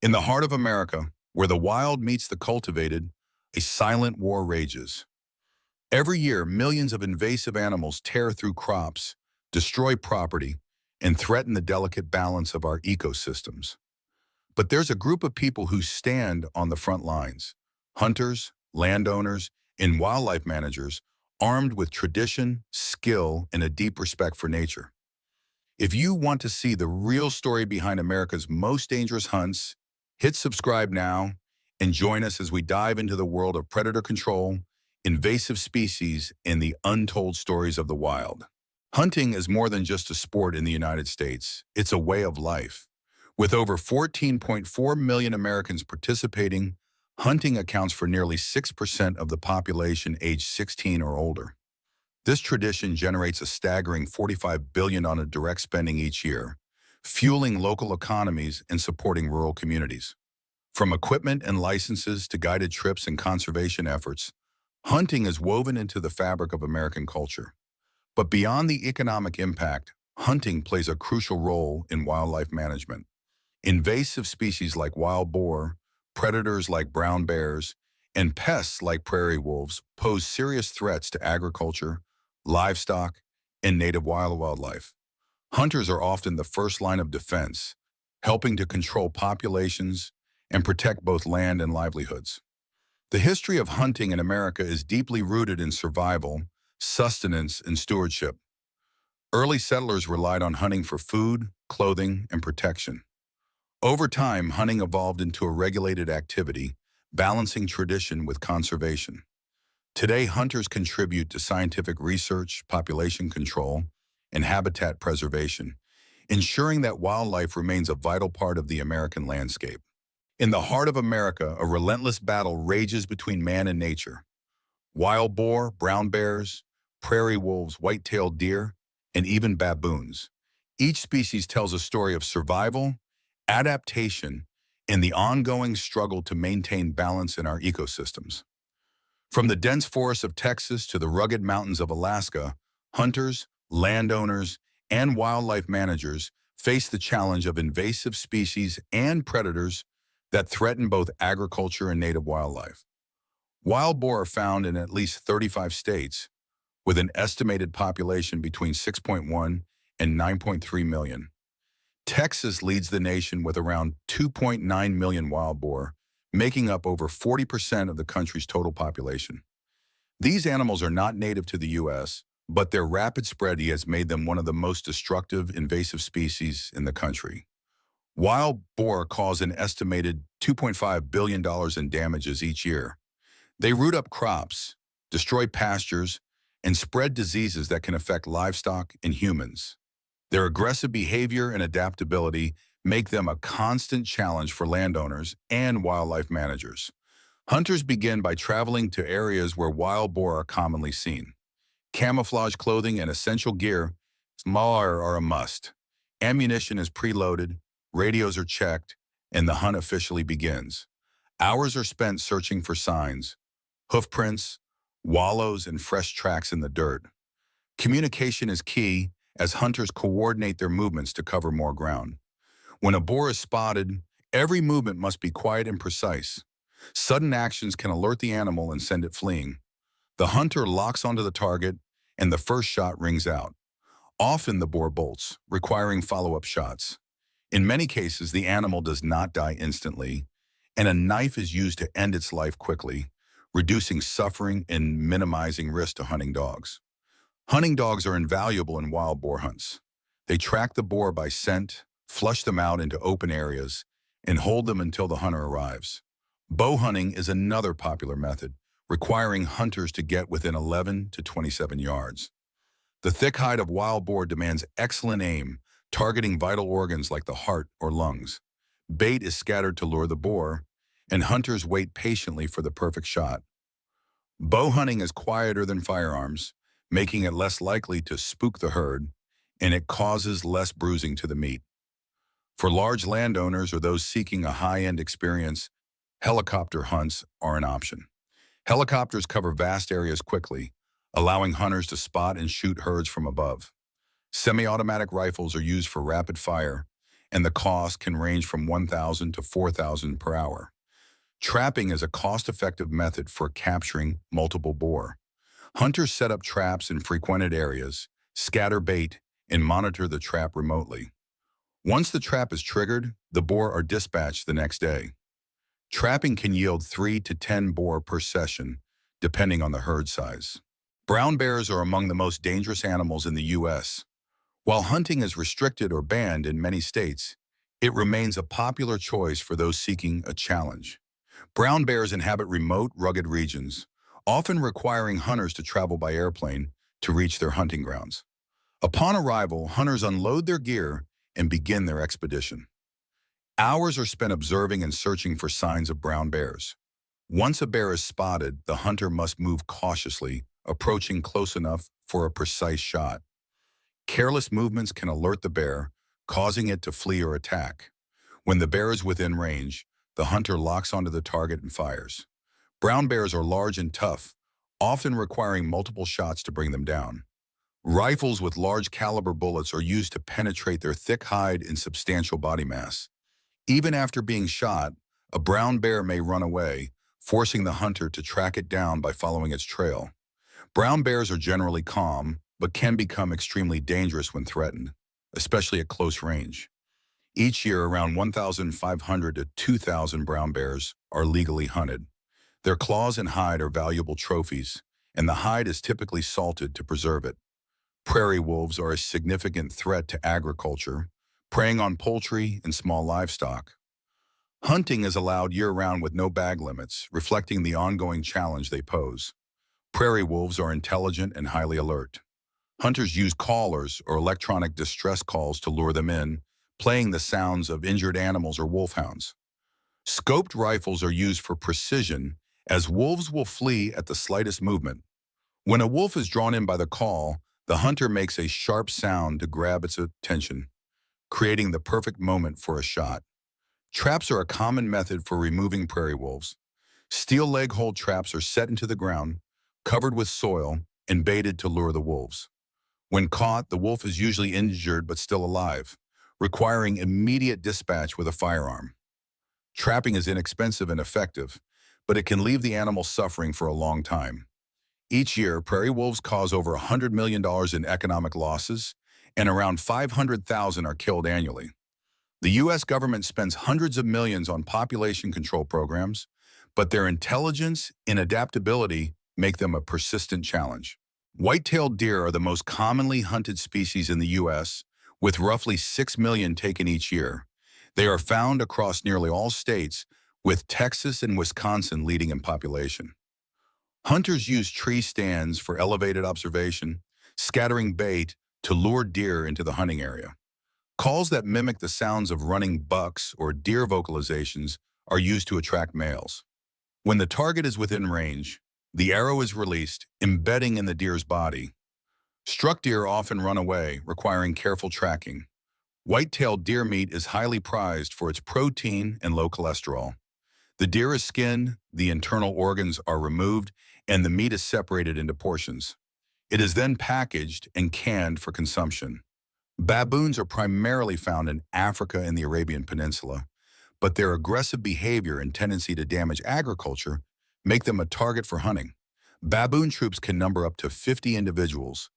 In the heart of America, where the wild meets the cultivated, a silent war rages. Every year, millions of invasive animals tear through crops, destroy property, and threaten the delicate balance of our ecosystems. But there's a group of people who stand on the front lines: hunters, landowners, and wildlife managers, armed with tradition, skill, and a deep respect for nature. If you want to see the real story behind America's most dangerous hunts, hit subscribe now and join us as we dive into the world of predator control, invasive species, and the untold stories of the wild. Hunting is more than just a sport in the United States. It's a way of life. With over 14.4 million Americans participating, hunting accounts for nearly 6% of the population aged 16 or older. This tradition generates a staggering $45 billion on a direct spending each year, fueling local economies and supporting rural communities. From equipment and licenses to guided trips and conservation efforts, hunting is woven into the fabric of American culture. But beyond the economic impact, hunting plays a crucial role in wildlife management. Invasive species like wild boar, predators like brown bears, and pests like prairie wolves pose serious threats to agriculture, livestock, and native wildlife. Hunters are often the first line of defense, helping to control populations and protect both land and livelihoods. The history of hunting in America is deeply rooted in survival, sustenance, and stewardship. Early settlers relied on hunting for food, clothing, and protection. Over time, hunting evolved into a regulated activity, balancing tradition with conservation. Today, hunters contribute to scientific research, population control, and habitat preservation, ensuring that wildlife remains a vital part of the American landscape. In the heart of America, a relentless battle rages between man and nature. Wild boar, brown bears, prairie wolves, white-tailed deer, and even baboons. Each species tells a story of survival, adaptation, and the ongoing struggle to maintain balance in our ecosystems. From the dense forests of Texas to the rugged mountains of Alaska, hunters, landowners, and wildlife managers face the challenge of invasive species and predators that threaten both agriculture and native wildlife. Wild boar are found in at least 35 states, with an estimated population between 6.1 and 9.3 million. Texas leads the nation with around 2.9 million wild boar, making up over 40% of the country's total population. These animals are not native to the U.S., but their rapid spread has made them one of the most destructive invasive species in the country. Wild boar cause an estimated $2.5 billion in damages each year. They root up crops, destroy pastures, and spread diseases that can affect livestock and humans. Their aggressive behavior and adaptability make them a constant challenge for landowners and wildlife managers. Hunters begin by traveling to areas where wild boar are commonly seen. Camouflage clothing and essential gear are a must. Ammunition is preloaded, radios are checked, and the hunt officially begins. Hours are spent searching for signs, hoof prints, wallows, and fresh tracks in the dirt. Communication is key as hunters coordinate their movements to cover more ground. When a boar is spotted, every movement must be quiet and precise. Sudden actions can alert the animal and send it fleeing. The hunter locks onto the target, and the first shot rings out. Often the boar bolts, requiring follow-up shots. In many cases, the animal does not die instantly, and a knife is used to end its life quickly, reducing suffering and minimizing risk to hunting dogs. Hunting dogs are invaluable in wild boar hunts. They track the boar by scent, flush them out into open areas, and hold them until the hunter arrives. Bow hunting is another popular method, requiring hunters to get within 11 to 27 yards. The thick hide of wild boar demands excellent aim, targeting vital organs like the heart or lungs. Bait is scattered to lure the boar, and hunters wait patiently for the perfect shot. Bow hunting is quieter than firearms, making it less likely to spook the herd, and it causes less bruising to the meat. For large landowners or those seeking a high-end experience, helicopter hunts are an option. Helicopters cover vast areas quickly, allowing hunters to spot and shoot herds from above. Semi-automatic rifles are used for rapid fire, and the cost can range from 1,000 to 4,000 per hour. Trapping is a cost-effective method for capturing multiple boar. Hunters set up traps in frequented areas, scatter bait, and monitor the trap remotely. Once the trap is triggered, the boar are dispatched the next day. Trapping can yield 3 to 10 boar per session, depending on the herd size. Brown bears are among the most dangerous animals in the U.S. While hunting is restricted or banned in many states, it remains a popular choice for those seeking a challenge. Brown bears inhabit remote, rugged regions, often requiring hunters to travel by airplane to reach their hunting grounds. Upon arrival, hunters unload their gear and begin their expedition. Hours are spent observing and searching for signs of brown bears. Once a bear is spotted, the hunter must move cautiously, approaching close enough for a precise shot. Careless movements can alert the bear, causing it to flee or attack. When the bear is within range, the hunter locks onto the target and fires. Brown bears are large and tough, often requiring multiple shots to bring them down. Rifles with large caliber bullets are used to penetrate their thick hide and substantial body mass. Even after being shot, a brown bear may run away, forcing the hunter to track it down by following its trail. Brown bears are generally calm, but can become extremely dangerous when threatened, especially at close range. Each year, around 1,500 to 2,000 brown bears are legally hunted. Their claws and hide are valuable trophies, and the hide is typically salted to preserve it. Prairie wolves are a significant threat to agriculture, preying on poultry and small livestock. Hunting is allowed year-round with no bag limits, reflecting the ongoing challenge they pose. Prairie wolves are intelligent and highly alert. Hunters use callers or electronic distress calls to lure them in, playing the sounds of injured animals or wolfhounds. Scoped rifles are used for precision, as wolves will flee at the slightest movement. When a wolf is drawn in by the call, the hunter makes a sharp sound to grab its attention, creating the perfect moment for a shot. Traps are a common method for removing prairie wolves. Steel leg hold traps are set into the ground, covered with soil, and baited to lure the wolves. When caught, the wolf is usually injured but still alive, requiring immediate dispatch with a firearm. Trapping is inexpensive and effective, but it can leave the animal suffering for a long time. Each year, prairie wolves cause over $100 million in economic losses, and around 500,000 are killed annually. The U.S. government spends hundreds of millions on population control programs, but their intelligence and adaptability make them a persistent challenge. White-tailed deer are the most commonly hunted species in the U.S., with roughly 6 million taken each year. They are found across nearly all states, with Texas and Wisconsin leading in population. Hunters use tree stands for elevated observation, scattering bait to lure deer into the hunting area. Calls that mimic the sounds of running bucks or deer vocalizations are used to attract males. When the target is within range, the arrow is released, embedding in the deer's body. Struck deer often run away, requiring careful tracking. White-tailed deer meat is highly prized for its protein and low cholesterol. The deer is skinned, the internal organs are removed, and the meat is separated into portions. It is then packaged and canned for consumption. Baboons are primarily found in Africa and the Arabian Peninsula, but their aggressive behavior and tendency to damage agriculture make them a target for hunting. Baboon troops can number up to 50 individuals,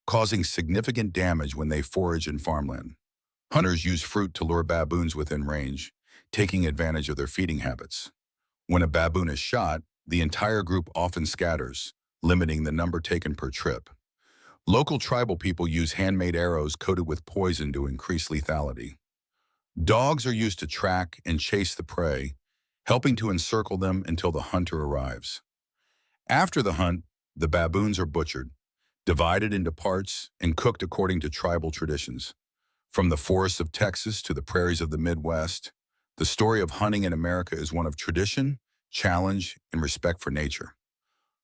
causing significant damage when they forage in farmland. Hunters use fruit to lure baboons within range, taking advantage of their feeding habits. When a baboon is shot, the entire group often scatters, limiting the number taken per trip. Local tribal people use handmade arrows coated with poison to increase lethality. Dogs are used to track and chase the prey, helping to encircle them until the hunter arrives. After the hunt, the baboons are butchered, divided into parts, and cooked according to tribal traditions. From the forests of Texas to the prairies of the Midwest, the story of hunting in America is one of tradition, challenge, and respect for nature.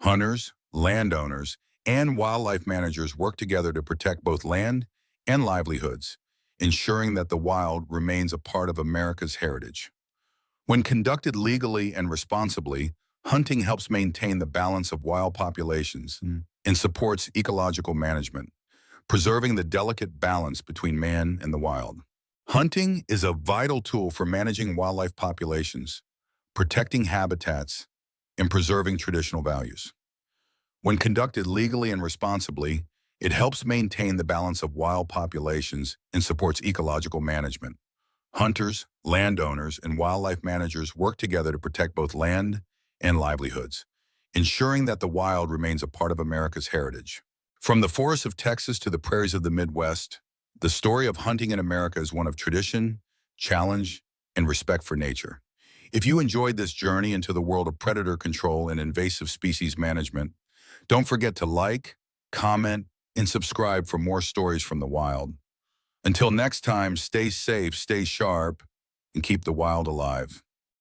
Hunters, landowners, and wildlife managers work together to protect both land and livelihoods, ensuring that the wild remains a part of America's heritage. When conducted legally and responsibly, hunting helps maintain the balance of wild populations and supports ecological management, preserving the delicate balance between man and the wild. Hunting is a vital tool for managing wildlife populations, protecting habitats, and preserving traditional values. When conducted legally and responsibly, it helps maintain the balance of wild populations and supports ecological management. Hunters, landowners, and wildlife managers work together to protect both land and livelihoods, ensuring that the wild remains a part of America's heritage. From the forests of Texas to the prairies of the Midwest, the story of hunting in America is one of tradition, challenge, and respect for nature. If you enjoyed this journey into the world of predator control and invasive species management, don't forget to like, comment, and subscribe for more stories from the wild. Until next time, stay safe, stay sharp, and keep the wild alive.